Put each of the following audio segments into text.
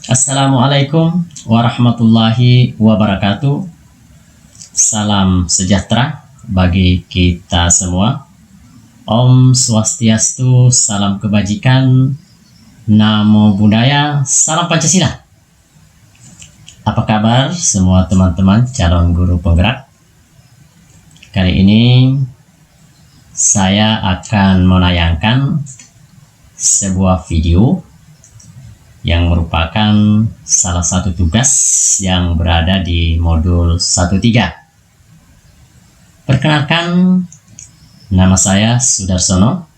Assalamualaikum warahmatullahi wabarakatuh. Salam sejahtera bagi kita semua. Om Swastiastu, salam kebajikan, Namo Buddhaya, salam Pancasila. Apa kabar semua teman-teman calon guru penggerak? Kali ini saya akan menayangkan sebuah video yang merupakan salah satu tugas yang berada di modul 13. Perkenalkan, nama saya Sudarsono.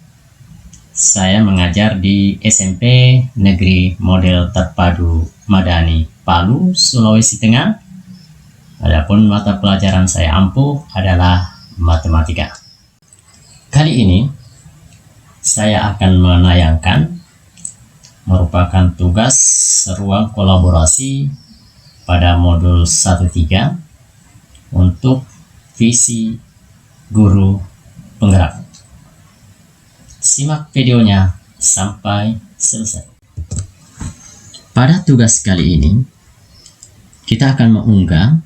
Saya mengajar di SMP Negeri Model Terpadu Madani, Palu, Sulawesi Tengah. Adapun mata pelajaran saya ampuh adalah matematika. Kali ini saya akan menayangkan merupakan tugas ruang kolaborasi pada modul 13 untuk visi guru penggerak. Simak videonya sampai selesai. Pada tugas kali ini, kita akan mengunggah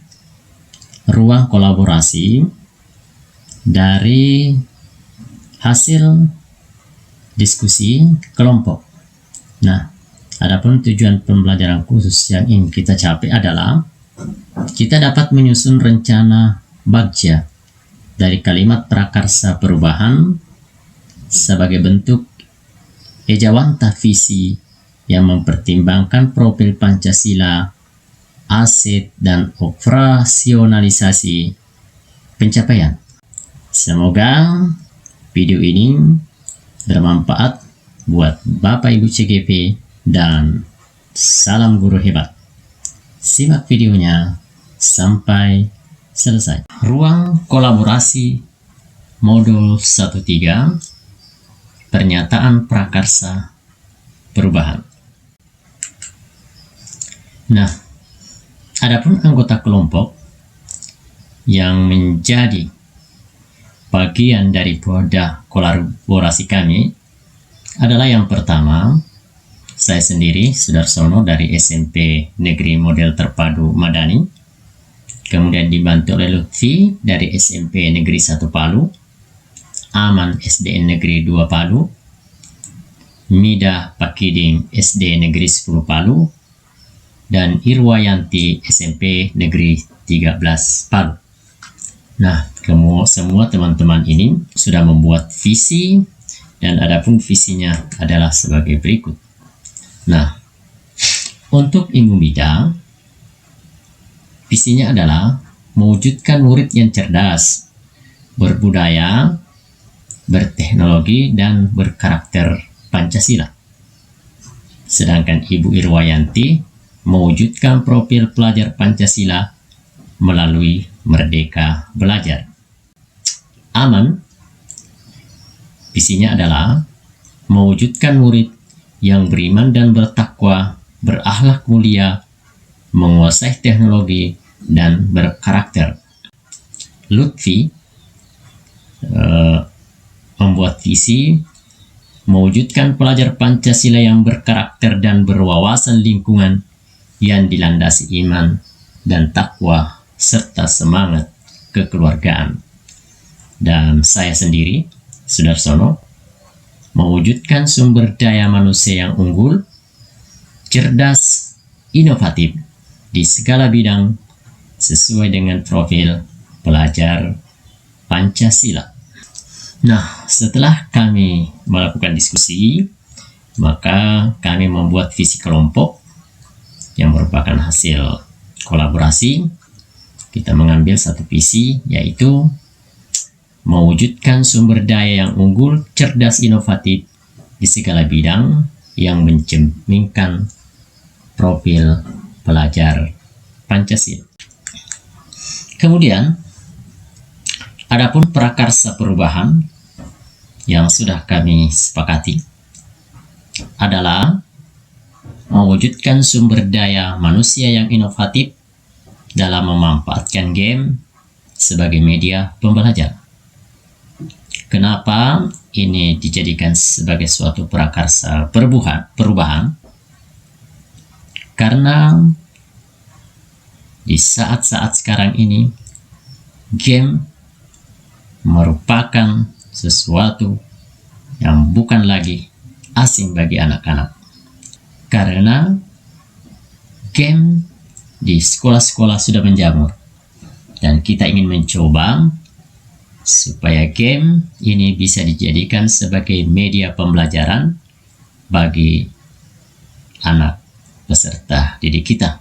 ruang kolaborasi dari hasil diskusi kelompok. Nah, adapun tujuan pembelajaran khusus yang ingin kita capai adalah kita dapat menyusun rencana bagja dari kalimat prakarsa perubahan sebagai bentuk ejawanta visi yang mempertimbangkan profil Pancasila, aset dan operasionalisasi pencapaian. Semoga video ini bermanfaat buat Bapak Ibu CGP dan salam guru hebat. Simak videonya sampai selesai. Ruang kolaborasi modul 13, pernyataan prakarsa perubahan. Nah, adapun anggota kelompok yang menjadi bagian dari wadah kolaborasi kami adalah yang pertama, saya sendiri Sudarsono dari SMP Negeri Model Terpadu Madani, kemudian dibantu oleh Lutfi dari SMP Negeri 1 Palu, Aman SDN Negeri 2 Palu, Midah Pakiding SD Negeri 10 Palu, dan Irwayanti SMP Negeri 13 Palu. Nah, semua teman-teman ini sudah membuat visi, dan adapun visinya adalah sebagai berikut. Nah, untuk Ibu Mida, visinya adalah mewujudkan murid yang cerdas, berbudaya, berteknologi, dan berkarakter Pancasila. Sedangkan Ibu Irwayanti mewujudkan profil pelajar Pancasila melalui Merdeka Belajar. Aman, visinya adalah mewujudkan murid yang beriman dan bertakwa, berakhlak mulia, menguasai teknologi, dan berkarakter. Lutfi membuat visi mewujudkan pelajar Pancasila yang berkarakter dan berwawasan lingkungan yang dilandasi iman dan takwa serta semangat kekeluargaan. Dan saya sendiri, Sudarsono, mewujudkan sumber daya manusia yang unggul, cerdas, inovatif di segala bidang sesuai dengan profil pelajar Pancasila. Nah, setelah kami melakukan diskusi, maka kami membuat visi kelompok yang merupakan hasil kolaborasi. Kita mengambil satu visi, yaitu mewujudkan sumber daya yang unggul, cerdas, inovatif di segala bidang yang mencerminkan profil pelajar Pancasila. Kemudian, adapun prakarsa perubahan yang sudah kami sepakati adalah mewujudkan sumber daya manusia yang inovatif dalam memanfaatkan game sebagai media pembelajaran. Kenapa ini dijadikan sebagai suatu prakarsa perubahan? Karena di saat-saat sekarang ini, game merupakan sesuatu yang bukan lagi asing bagi anak-anak. Karena game di sekolah-sekolah sudah menjamur. Dan kita ingin mencoba supaya game ini bisa dijadikan sebagai media pembelajaran bagi anak peserta didik kita.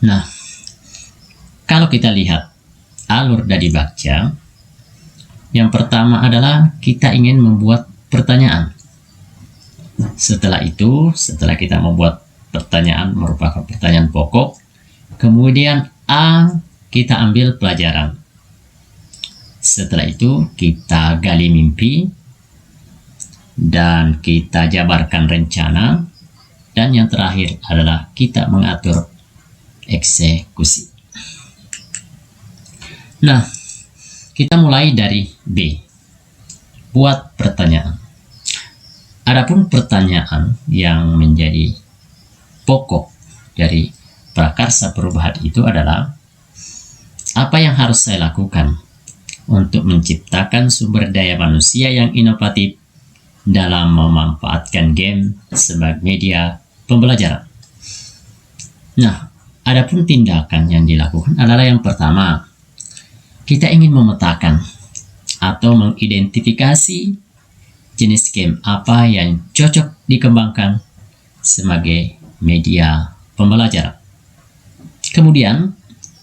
Nah, kalau kita lihat alur dari baca, yang pertama adalah kita ingin membuat pertanyaan. Setelah itu, setelah kita membuat pertanyaan merupakan pertanyaan pokok, kemudian A, kita ambil pelajaran. Setelah itu kita gali mimpi dan kita jabarkan rencana, dan yang terakhir adalah kita mengatur eksekusi. Nah, kita mulai dari B, buat pertanyaan. Adapun pertanyaan yang menjadi pokok dari prakarsa perubahan itu adalah, apa yang harus saya lakukan untuk menciptakan sumber daya manusia yang inovatif dalam memanfaatkan game sebagai media pembelajaran? Nah, adapun tindakan yang dilakukan adalah yang pertama, kita ingin memetakan atau mengidentifikasi jenis game apa yang cocok dikembangkan sebagai media pembelajaran. Kemudian,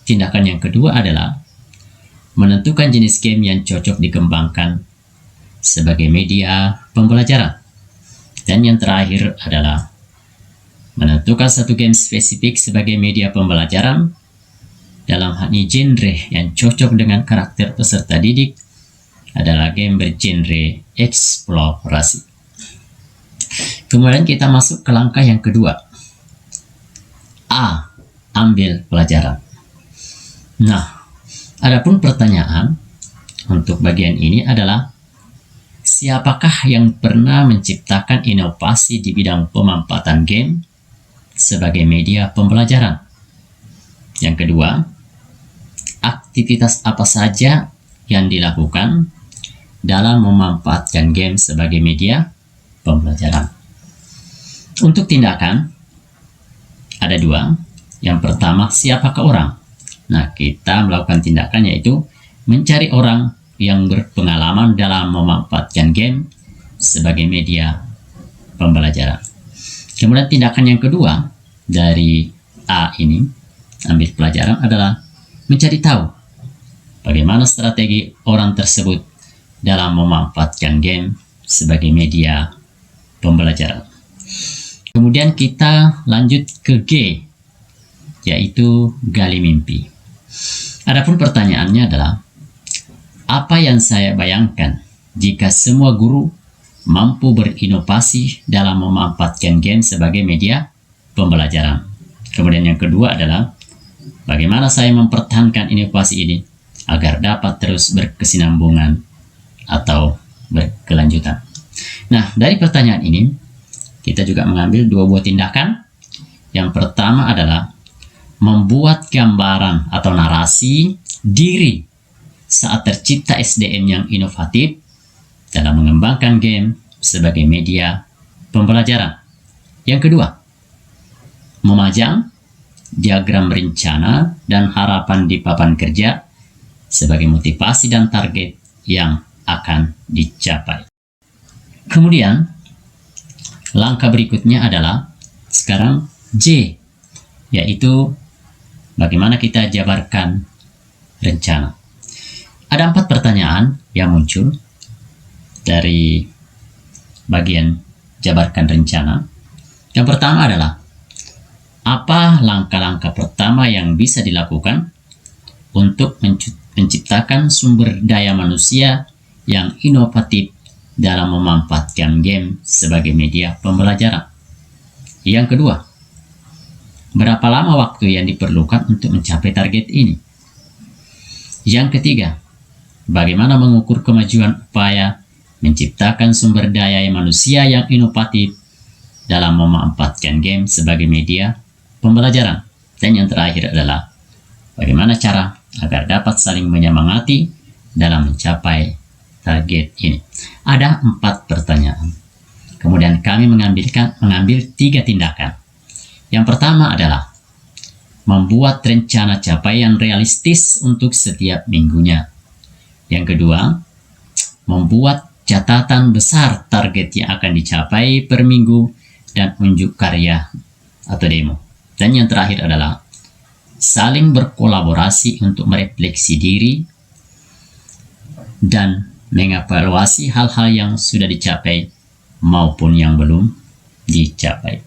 tindakan yang kedua adalah menentukan jenis game yang cocok dikembangkan sebagai media pembelajaran. Dan yang terakhir adalah menentukan satu game spesifik sebagai media pembelajaran, dalam hal ini genre yang cocok dengan karakter peserta didik adalah game bergenre eksplorasi. Kemudian kita masuk ke langkah yang kedua. A, ambil pelajaran. Nah, adapun pertanyaan untuk bagian ini adalah, siapakah yang pernah menciptakan inovasi di bidang pemanfaatan game sebagai media pembelajaran? Yang kedua, aktivitas apa saja yang dilakukan dalam memanfaatkan game sebagai media pembelajaran? Untuk tindakan, ada dua. Yang pertama, siapakah orang? Nah, kita melakukan tindakan yaitu mencari orang yang berpengalaman dalam memanfaatkan game sebagai media pembelajaran. Kemudian tindakan yang kedua dari A ini, ambil pelajaran, adalah mencari tahu bagaimana strategi orang tersebut dalam memanfaatkan game sebagai media pembelajaran. Kemudian kita lanjut ke G, yaitu gali mimpi. Adapun pertanyaannya adalah, apa yang saya bayangkan jika semua guru mampu berinovasi dalam memanfaatkan game sebagai media pembelajaran? Kemudian yang kedua adalah, bagaimana saya mempertahankan inovasi ini agar dapat terus berkesinambungan atau berkelanjutan? Nah, dari pertanyaan ini, kita juga mengambil dua buah tindakan. Yang pertama adalah membuat gambaran atau narasi diri saat tercipta SDM yang inovatif dalam mengembangkan game sebagai media pembelajaran. Yang kedua, memajang diagram rencana dan harapan di papan kerja sebagai motivasi dan target yang akan dicapai. Kemudian, langkah berikutnya adalah sekarang J, yaitu bagaimana kita jabarkan rencana. Ada 4 pertanyaan yang muncul dari bagian jabarkan rencana. Yang pertama adalah, apa langkah-langkah pertama yang bisa dilakukan untuk menciptakan sumber daya manusia yang inovatif dalam memanfaatkan game sebagai media pembelajaran? Yang kedua, berapa lama waktu yang diperlukan untuk mencapai target ini? Yang ketiga, bagaimana mengukur kemajuan upaya menciptakan sumber daya manusia yang inovatif dalam memanfaatkan game sebagai media pembelajaran. Dan yang terakhir adalah bagaimana cara agar dapat saling menyemangati dalam mencapai target ini. Ada 4 pertanyaan. Kemudian kami mengambil 3 tindakan. Yang pertama adalah membuat rencana capaian realistis untuk setiap minggunya. Yang kedua, membuat catatan besar target yang akan dicapai per minggu dan unjuk karya atau demo. Dan yang terakhir adalah saling berkolaborasi untuk merefleksi diri dan mengevaluasi hal-hal yang sudah dicapai maupun yang belum dicapai.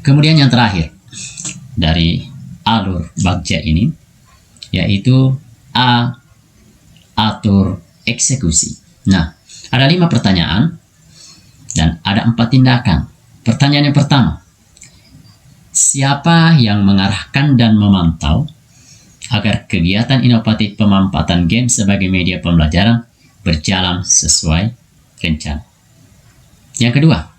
Kemudian yang terakhir dari alur bagja ini yaitu A. Atur eksekusi. Nah, ada 5 pertanyaan dan ada 4 tindakan. Pertanyaan yang pertama, siapa yang mengarahkan dan memantau agar kegiatan inovatif pemanfaatan game sebagai media pembelajaran berjalan sesuai rencana? Yang kedua,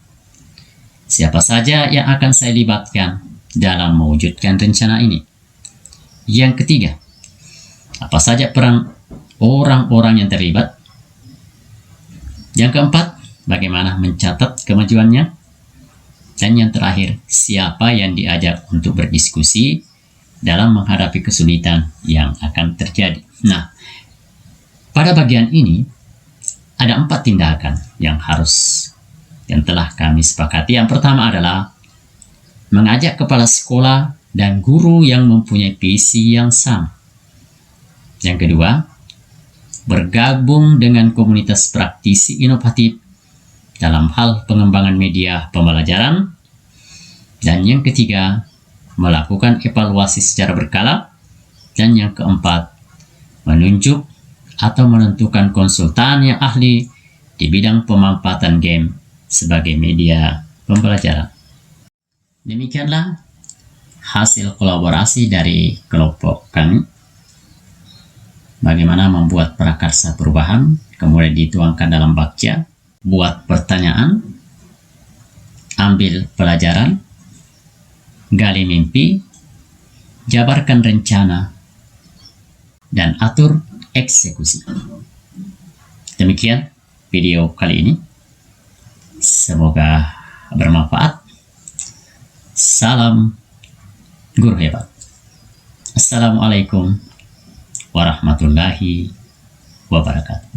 siapa saja yang akan saya libatkan dalam mewujudkan rencana ini? Yang ketiga, apa saja peran orang-orang yang terlibat? Yang keempat, bagaimana mencatat kemajuannya? Dan yang terakhir, siapa yang diajak untuk berdiskusi dalam menghadapi kesulitan yang akan terjadi? Nah, pada bagian ini ada 4 tindakan yang telah kami sepakati. Yang pertama adalah mengajak kepala sekolah dan guru yang mempunyai visi yang sama. Yang kedua, bergabung dengan komunitas praktisi inovatif dalam hal pengembangan media pembelajaran. Dan yang ketiga, melakukan evaluasi secara berkala. Dan yang keempat, menunjuk atau menentukan konsultan yang ahli di bidang pemanfaatan game sebagai media pembelajaran. Demikianlah hasil kolaborasi dari kelompok kami. Bagaimana membuat prakarsa perubahan, kemudian dituangkan dalam bagja. Buat pertanyaan, ambil pelajaran, gali mimpi, jabarkan rencana, dan atur eksekusi. Demikian video kali ini. Semoga bermanfaat. Salam guru hebat. Assalamualaikum warahmatullahi wabarakatuh.